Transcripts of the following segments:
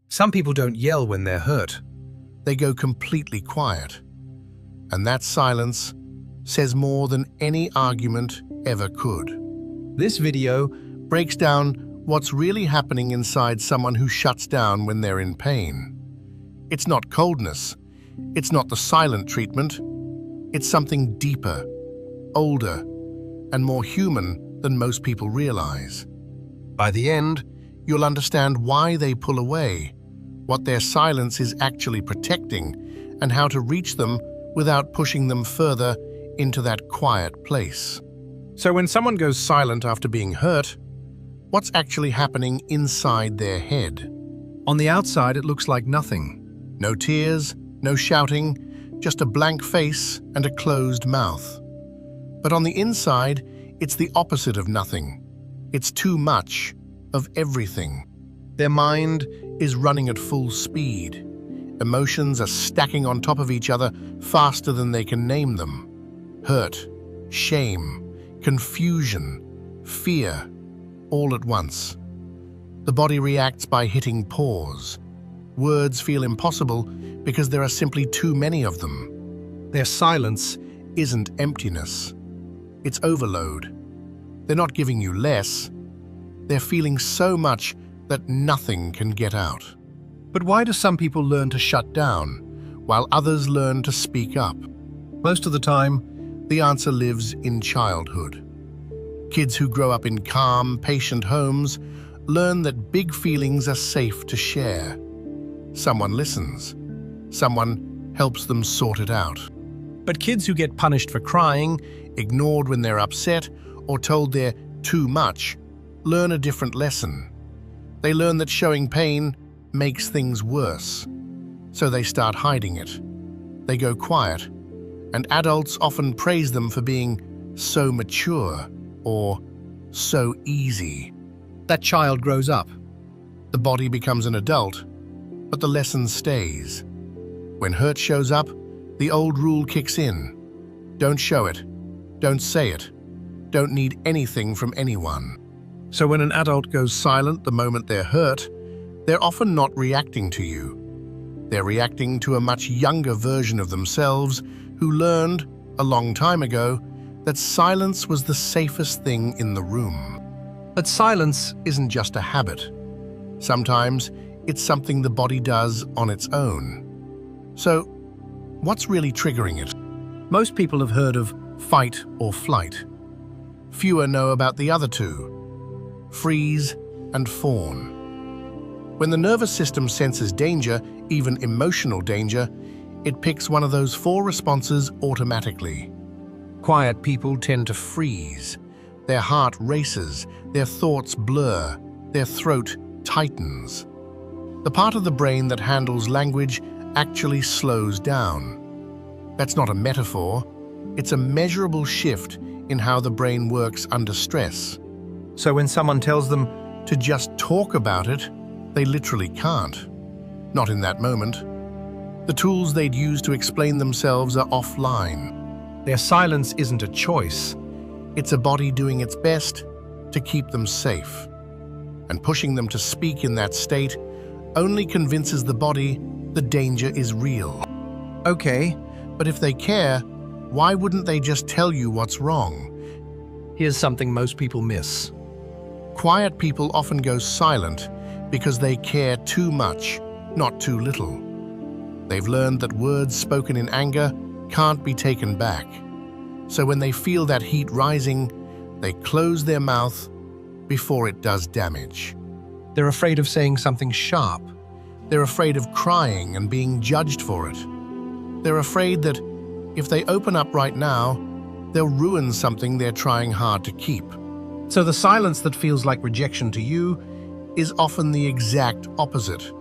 Some people don't yell when they're hurt. They go completely quiet. And that silence says more than any argument ever could. This video breaks down what's really happening inside someone who shuts down when they're in pain. It's not coldness. It's not the silent treatment. It's something deeper, older, and more human than most people realize. By the end, you'll understand why they pull away, what their silence is actually protecting, and how to reach them without pushing them further into that quiet place. So when someone goes silent after being hurt, what's actually happening inside their head? On the outside, it looks like nothing. No tears, no shouting, just a blank face and a closed mouth. But on the inside, it's the opposite of nothing. It's too much of everything. Their mind is running at full speed. Emotions are stacking on top of each other faster than they can name them. Hurt, shame, confusion, fear, all at once. The body reacts by hitting pause. Words feel impossible because there are simply too many of them. Their silence isn't emptiness. It's overload. They're not giving you less. They're feeling so much that nothing can get out. But why do some people learn to shut down, while others learn to speak up? Most of the time, the answer lives in childhood. Kids who grow up in calm, patient homes learn that big feelings are safe to share. Someone listens. Someone helps them sort it out. But kids who get punished for crying, ignored when they're upset, or told they're too much, learn a different lesson. They learn that showing pain makes things worse. So they start hiding it. They go quiet, and adults often praise them for being so mature or so easy. That child grows up. The body becomes an adult, but the lesson stays. When hurt shows up, the old rule kicks in. Don't show it. Don't say it. Don't need anything from anyone. So when an adult goes silent the moment they're hurt, they're often not reacting to you. They're reacting to a much younger version of themselves who learned, a long time ago, that silence was the safest thing in the room. But silence isn't just a habit. Sometimes it's something the body does on its own. So, what's really triggering it? Most people have heard of fight or flight. Fewer know about the other two, freeze and fawn. When the nervous system senses danger, even emotional danger, it picks one of those four responses automatically. Quiet people tend to freeze. Their heart races, their thoughts blur, their throat tightens. The part of the brain that handles language actually slows down. That's not a metaphor. It's a measurable shift in how the brain works under stress. So when someone tells them to just talk about it, they literally can't. Not in that moment. The tools they'd use to explain themselves are offline. Their silence isn't a choice. It's a body doing its best to keep them safe. And pushing them to speak in that state only convinces the body the danger is real. Okay, but if they care, why wouldn't they just tell you what's wrong? Here's something most people miss. Quiet people often go silent because they care too much, not too little. They've learned that words spoken in anger can't be taken back. So when they feel that heat rising, they close their mouth before it does damage. They're afraid of saying something sharp. They're afraid of crying and being judged for it. They're afraid that if they open up right now, they'll ruin something they're trying hard to keep. So the silence that feels like rejection to you is often the exact opposite.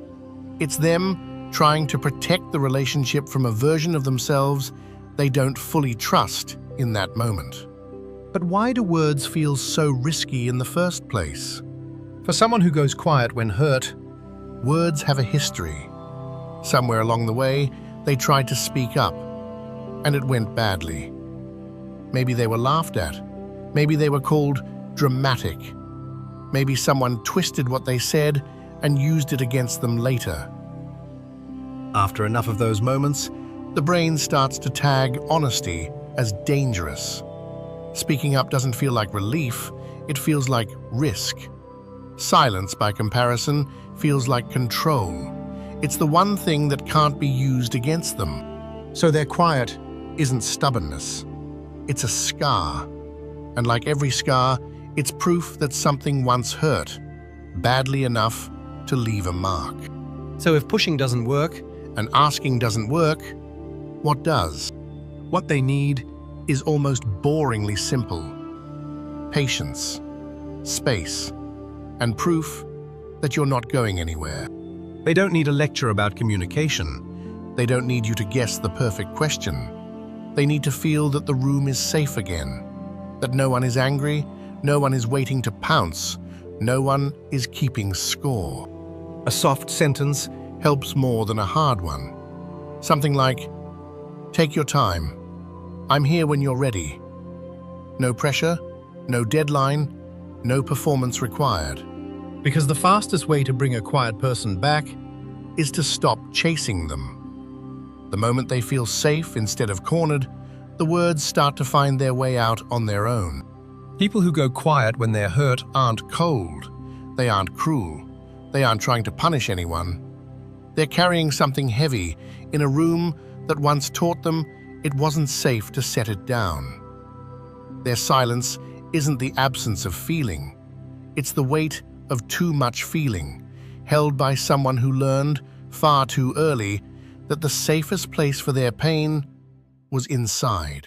It's them trying to protect the relationship from a version of themselves they don't fully trust in that moment. But why do words feel so risky in the first place? For someone who goes quiet when hurt, words have a history. Somewhere along the way, they tried to speak up, and it went badly. Maybe they were laughed at. Maybe they were called dramatic. Maybe someone twisted what they said and used it against them later. After enough of those moments, the brain starts to tag honesty as dangerous. Speaking up doesn't feel like relief, it feels like risk. Silence, by comparison, feels like control. It's the one thing that can't be used against them. So their quiet isn't stubbornness. It's a scar. And like every scar, it's proof that something once hurt, badly enough to leave a mark. So if pushing doesn't work, And asking doesn't work, what does? What they need is almost boringly simple. Patience, space, and proof that you're not going anywhere. They don't need a lecture about communication. They don't need you to guess the perfect question. They need to feel that the room is safe again, that no one is angry, no one is waiting to pounce, no one is keeping score. A soft sentence helps more than a hard one. Something like, "Take your time. I'm here when you're ready." No pressure, no deadline, no performance required. Because the fastest way to bring a quiet person back is to stop chasing them. The moment they feel safe instead of cornered, the words start to find their way out on their own. People who go quiet when they're hurt Aren't cold. They aren't cruel. They aren't trying to punish anyone. They're carrying something heavy in a room that once taught them it wasn't safe to set it down. Their silence isn't the absence of feeling. It's the weight of too much feeling, held by someone who learned far too early that the safest place for their pain was inside.